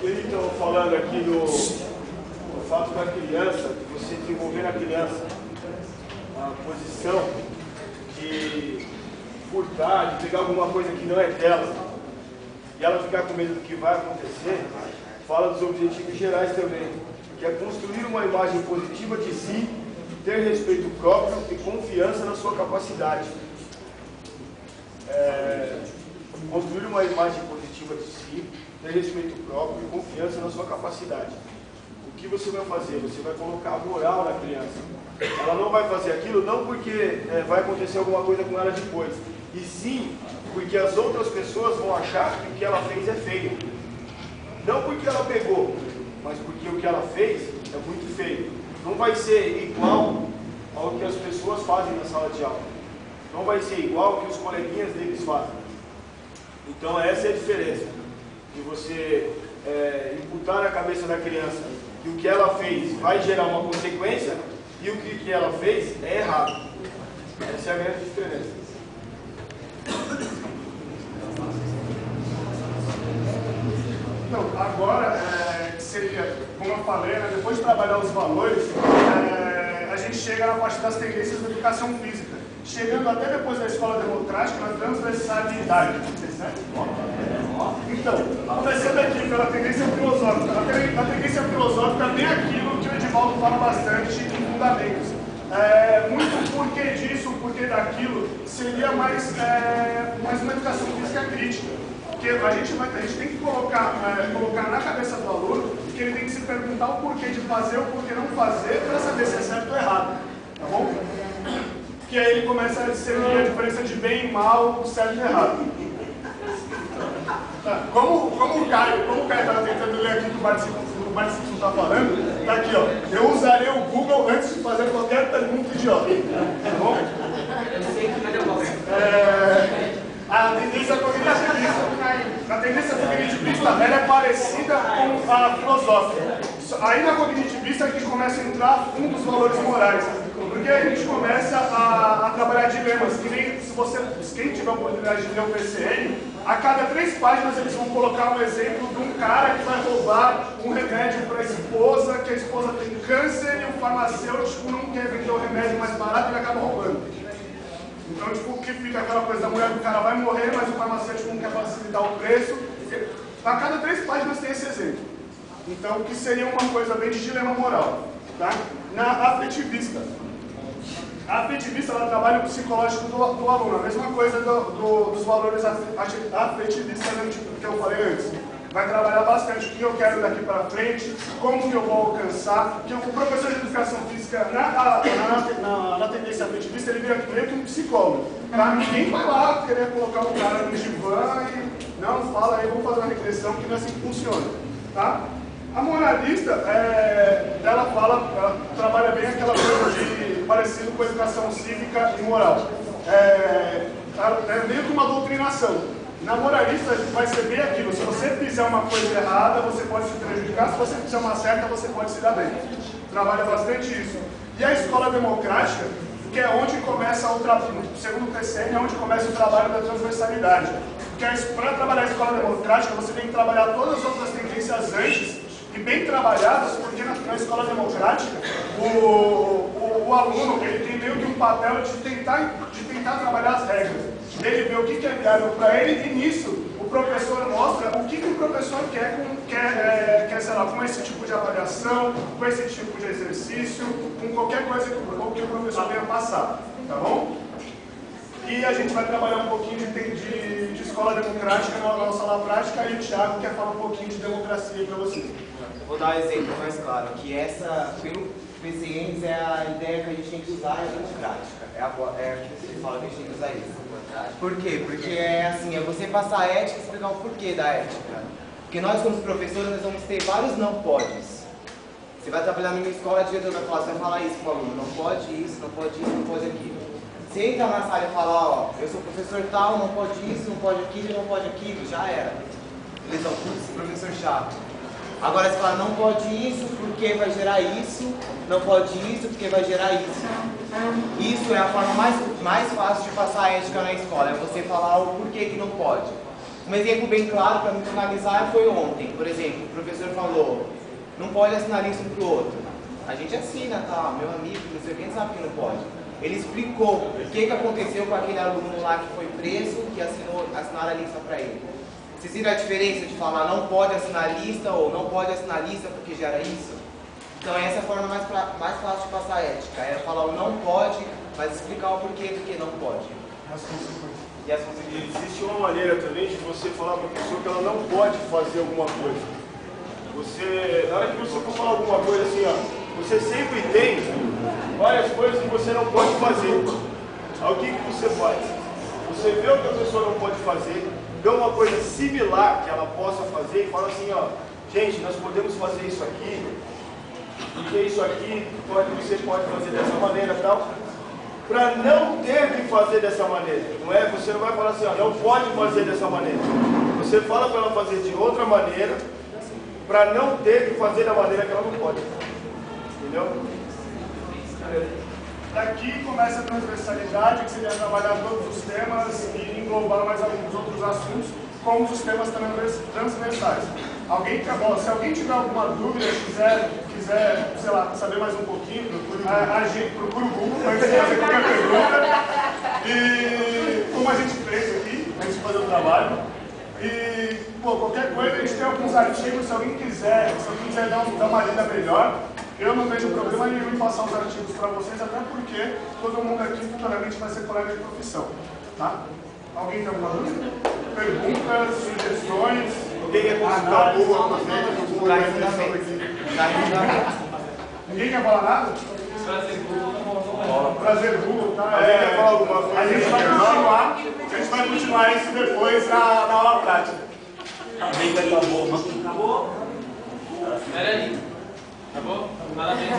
Eles estão falando aqui do fato da criança, de você desenvolver na criança a posição de furtar, de pegar alguma coisa que não é dela, e ela ficar com medo do que vai acontecer. Fala dos objetivos gerais também, que é construir uma imagem positiva de si, ter respeito próprio e confiança na sua capacidade. Construir uma imagem positiva de si, ter respeito próprio e confiança na sua capacidade. O que você vai fazer? Você vai colocar moral na criança. Ela não vai fazer aquilo não porque vai acontecer alguma coisa com ela depois, e sim porque as outras pessoas vão achar que o que ela fez é feio. Não porque ela pegou, mas porque o que ela fez é muito feio. Não vai ser igual ao que as pessoas fazem na sala de aula. Não vai ser igual ao que os coleguinhas deles fazem. Então essa é a diferença. De você imputar na cabeça da criança que o que ela fez vai gerar uma consequência e o que ela fez é errado. Essa é a grande diferença. Então, agora, seria, como eu falei, né, depois de trabalhar os valores, a gente chega na parte das tendências da educação física. Chegando até depois da escola democrática, nós temos necessidade. Então, começando aqui pela tendência filosófica. A tendência filosófica tem aquilo que o Edivaldo fala bastante em fundamentos. Muito porquê disso, porquê daquilo, seria mais uma educação física crítica. Porque a gente tem que colocar na cabeça do aluno que ele tem que se perguntar o porquê de fazer, o porquê não fazer, para saber se é certo ou errado. Tá bom? Que aí ele começa a discernir a diferença de bem e mal, certo e errado. Como o Caio estava tentando ler aqui o que o Bart Simpson está falando, tá aqui, ó. Eu usarei o Google antes de fazer qualquer pergunta idiota. Tá bom? A tendência cognitivista ela é parecida com a filosófica. Aí na cognitivista a gente começa a entrar a fundo dos valores morais. Porque a gente começa a trabalhar dilemas. Que nem quem tiver a oportunidade de ler o PCN, a cada 3 páginas eles vão colocar um exemplo de um cara que vai roubar um remédio para a esposa, que a esposa tem câncer e o farmacêutico não quer vender o remédio mais barato e ele acaba roubando. Então, tipo, que fica aquela coisa da mulher do cara vai morrer, mas o farmacêutico não quer facilitar o preço. A cada 3 páginas tem esse exemplo. Então, que seria uma coisa bem de dilema moral. Tá? Na afetivista. A afetivista, ela trabalha o psicológico do aluno. A mesma coisa dos valores afetivistas, né, tipo, que eu falei antes. Vai trabalhar bastante o que eu quero daqui para frente, como que eu vou alcançar. Que o professor de educação física, na tendência afetivista, ele vira meio que um psicólogo. Tá? Ninguém vai lá querer colocar o cara no divã e não, fala aí, vamos fazer uma regressão, que não é assim que funciona. Tá? A moralista, ela trabalha bem aquela coisa de parecido com a educação cívica e moral. É meio que uma doutrinação. Na moralista vai ser bem aquilo, se você fizer uma coisa errada, você pode se prejudicar, se você fizer uma certa, você pode se dar bem. Trabalha bastante isso. E a escola democrática, que é onde começa segundo o PCN, é onde começa o trabalho da transversalidade. Porque para trabalhar a escola democrática, você tem que trabalhar todas as outras tendências antes, e bem trabalhadas, porque na escola democrática, o aluno ele tem meio que um papel de tentar trabalhar as regras. Ele vê o que é viável para ele e nisso o professor mostra o que o professor quer sei lá, com esse tipo de avaliação, com esse tipo de exercício, com qualquer coisa que o professor venha passar, tá bom? E a gente vai trabalhar um pouquinho de escola democrática na nossa aula prática e o Thiago quer falar um pouquinho de democracia para vocês. Vou dar um exemplo mais claro, que pelo PCNs é a ideia que a gente tem que usar é democrática. É que você fala que a gente tem que usar isso. Por quê? Porque é você passar a ética e explicar o porquê da ética. Porque nós, como professores, nós vamos ter vários não podes. Você vai trabalhar numa escola, a diretora vai falar, você vai falar isso para o aluno, não pode isso, não pode isso, não pode aquilo. Você entra na sala e fala, ó, eu sou professor tal, não pode isso, não pode aquilo, não pode aquilo, já era. Eles vão, putz, professor chato. Agora você fala, não pode isso porque vai gerar isso, não pode isso porque vai gerar isso. Isso é a forma mais fácil de passar a ética na escola, é você falar o porquê que não pode. Um exemplo bem claro para me analisar foi ontem. Por exemplo, o professor falou, não pode assinar isso um para o outro. A gente assina, tá? Meu amigo, não sei quem sabe que não pode. Ele explicou o que aconteceu com aquele aluno lá que foi preso, que assinaram a lista para ele. Vocês viram a diferença de falar não pode assinar a lista ou não pode assinar a lista porque gera isso? Então essa é a forma mais fácil de passar a ética. É falar o não pode, mas explicar o porquê do que não pode. E as consequências. Existe uma maneira também de você falar para a pessoa que ela não pode fazer alguma coisa. Na hora que você for falar alguma coisa assim, ó, você sempre tem várias coisas que você não pode fazer. Aí o que você faz? Você vê o que a pessoa não pode fazer, vê uma coisa similar que ela possa fazer e fala assim, ó, gente, nós podemos fazer isso aqui, porque isso aqui você pode fazer dessa maneira e tal, para não ter que fazer dessa maneira. Não é? Você não vai falar assim, ó, não pode fazer dessa maneira. Você fala para ela fazer de outra maneira, para não ter que fazer da maneira que ela não pode. Entendeu? Daqui começa a transversalidade, que seria trabalhar todos os temas e englobar mais alguns outros assuntos, como os temas transversais. Se alguém tiver alguma dúvida, quiser, sei lá, saber mais um pouquinho, a gente procura o Google para fazer qualquer pergunta. E como a gente fez aqui, a gente fazer o trabalho. E, qualquer coisa, a gente tem alguns artigos, se alguém quiser dar uma lida melhor, eu não vejo problema nenhum em passar os artigos para vocês, até porque todo mundo aqui futuramente vai ser colega de profissão. Tá? Alguém tem alguma dúvida? Perguntas, sugestões? Alguém quer consultar o Google, aproveita que o Google vai atenção aqui. Ninguém quer falar nada? Prazer Google, tá? Alguém quer falar alguma coisa? A gente vai continuar isso depois na aula prática. Alguém vai estar bom, não? Acabou? Peraí. Acabou? Parabéns.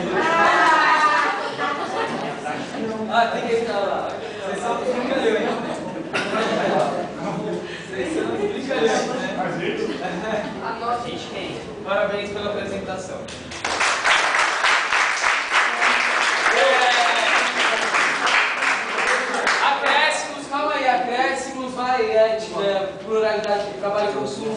Tem que estar lá. Vocês são brincalhões, hein? Vocês são brincalhões, né? A gente quem? Parabéns pela apresentação. Acréscimos, calma aí, acréscimos, vai, pluralidade de trabalho e consumo,